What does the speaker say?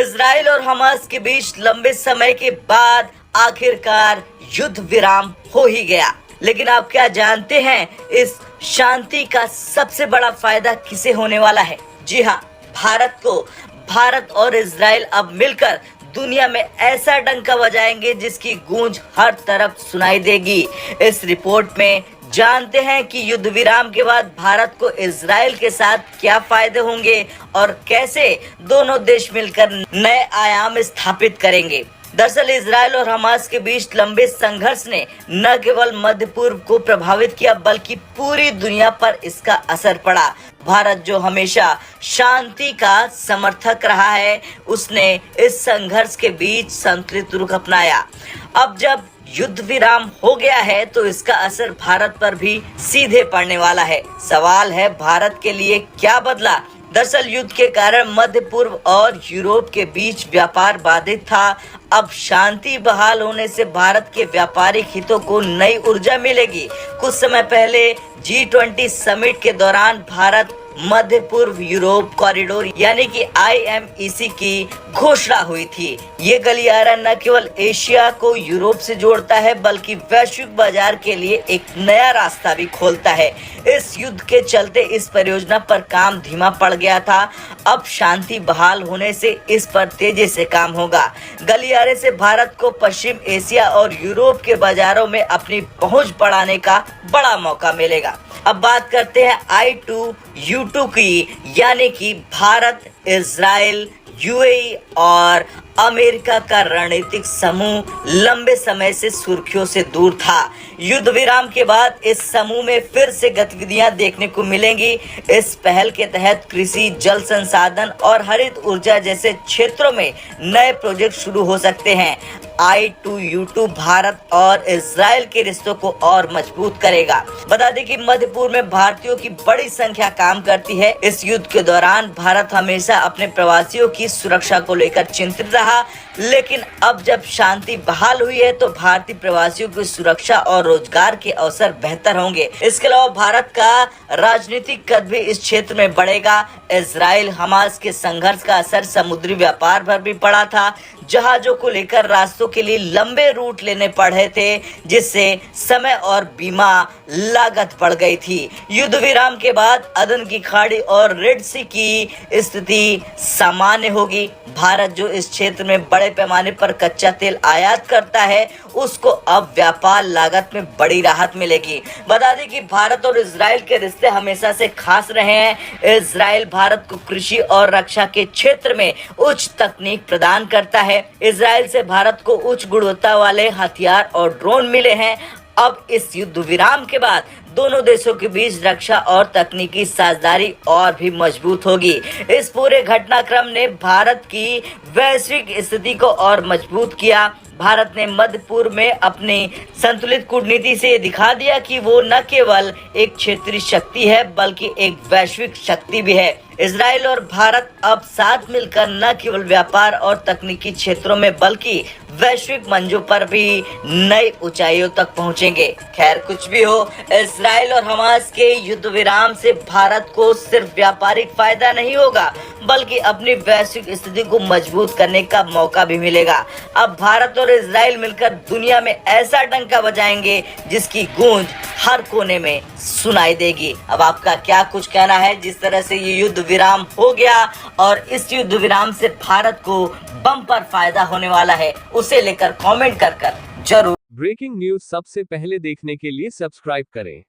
Israel और Hamas के बीच लंबे समय के बाद आखिरकार युद्ध विराम हो ही गया। लेकिन आप क्या जानते हैं, इस शांति का सबसे बड़ा फायदा किसे होने वाला है? जी हाँ, भारत को। भारत और इजराइल अब मिलकर दुनिया में ऐसा डंका बजाएंगे जिसकी गूंज हर तरफ सुनाई देगी। इस रिपोर्ट में जानते हैं कि युद्ध विराम के बाद भारत को इजराइल के साथ क्या फायदे होंगे और कैसे दोनों देश मिलकर नए आयाम स्थापित करेंगे। दरअसल इजराइल और हमास के बीच लंबे संघर्ष ने न केवल मध्य पूर्व को प्रभावित किया बल्कि पूरी दुनिया पर इसका असर पड़ा। भारत जो हमेशा शांति का समर्थक रहा है, उसने इस संघर्ष के बीच संतुलित रुख अपनाया। अब जब युद्ध विराम हो गया है तो इसका असर भारत पर भी सीधे पड़ने वाला है। सवाल है, भारत के लिए क्या बदला? दरअसल युद्ध के कारण मध्य पूर्व और यूरोप के बीच व्यापार बाधित था। अब शांति बहाल होने से भारत के व्यापारिक हितों को नई ऊर्जा मिलेगी। कुछ समय पहले G20 समिट के दौरान भारत मध्य पूर्व यूरोप कॉरिडोर यानी कि IMEC की घोषणा हुई थी। ये गलियारा न केवल एशिया को यूरोप से जोड़ता है बल्कि वैश्विक बाजार के लिए एक नया रास्ता भी खोलता है। इस युद्ध के चलते इस परियोजना पर काम धीमा पड़ गया था। अब शांति बहाल होने से इस पर तेजी से काम होगा। गलियारे से भारत को पश्चिम एशिया और यूरोप के बाजारों में अपनी पहुंच बढ़ाने का बड़ा मौका मिलेगा। अब बात करते हैं I2U2 की, यानी कि भारत, इजराइल, UAE और अमेरिका का रणनीतिक समूह लंबे समय से सुर्खियों से दूर था। युद्ध विराम के बाद इस समूह में फिर से गतिविधियां देखने को मिलेंगी। इस पहल के तहत कृषि, जल संसाधन और हरित ऊर्जा जैसे क्षेत्रों में नए प्रोजेक्ट शुरू हो सकते हैं। I2U2 भारत और इजराइल के रिश्तों को और मजबूत करेगा। बता दें कि मध्य पूर्व में भारतीयों की बड़ी संख्या काम करती है। इस युद्ध के दौरान भारत हमेशा अपने प्रवासियों की सुरक्षा को लेकर चिंतित रहा, लेकिन अब जब शांति बहाल हुई है तो भारतीय प्रवासियों की सुरक्षा और रोजगार के अवसर बेहतर होंगे। इसके अलावा भारत का राजनीतिक कद भी इस क्षेत्र में बढ़ेगा। इजराइल हमास के संघर्ष का असर समुद्री व्यापार पर भी पड़ा था। जहाजों को लेकर रास्तों के लिए लंबे रूट लेने पड़े थे, जिससे समय और बीमा लागत बढ़ गई थी। युद्ध विराम के बाद अदन की खाड़ी और रेड सी की स्थिति सामान्य होगी। भारत जो इस क्षेत्र में बड़े पैमाने पर कच्चा तेल आयात करता है, उसको अब व्यापार लागत में बड़ी राहत मिलेगी। बता दें कि भारत और इजराइल के रिश्ते हमेशा से खास रहे हैं। इजराइल भारत को कृषि और रक्षा के क्षेत्र में उच्च तकनीक प्रदान करता है। इजराइल से भारत को उच्च गुणवत्ता वाले हथियार और ड्रोन मिले हैं। अब इस युद्ध विराम के बाद दोनों देशों के बीच रक्षा और तकनीकी साझेदारी और भी मजबूत होगी। इस पूरे घटनाक्रम ने भारत की वैश्विक स्थिति को और मजबूत किया। भारत ने मध्य पूर्व में अपनी संतुलित कूटनीति से दिखा दिया कि वो न केवल एक क्षेत्रीय शक्ति है बल्कि एक वैश्विक शक्ति भी है। इजराइल और भारत अब साथ मिलकर न केवल व्यापार और तकनीकी क्षेत्रों में बल्कि वैश्विक मंचों पर भी नई ऊंचाइयों तक पहुंचेंगे। खैर, कुछ भी हो, इजराइल और हमास के युद्ध विराम से भारत को सिर्फ व्यापारिक फायदा नहीं होगा बल्कि अपनी वैश्विक स्थिति को मजबूत करने का मौका भी मिलेगा। अब भारत और इजराइल मिलकर दुनिया में ऐसा डंका बजाएंगे जिसकी गूंज हर कोने में सुनाई देगी। अब आपका क्या कुछ कहना है? जिस तरह से ये युद्ध विराम हो गया और इस युद्ध विराम से भारत को बम्पर फायदा होने वाला है, उसे लेकर कमेंट कर जरूर। ब्रेकिंग न्यूज सबसे पहले देखने के लिए सब्सक्राइब करें।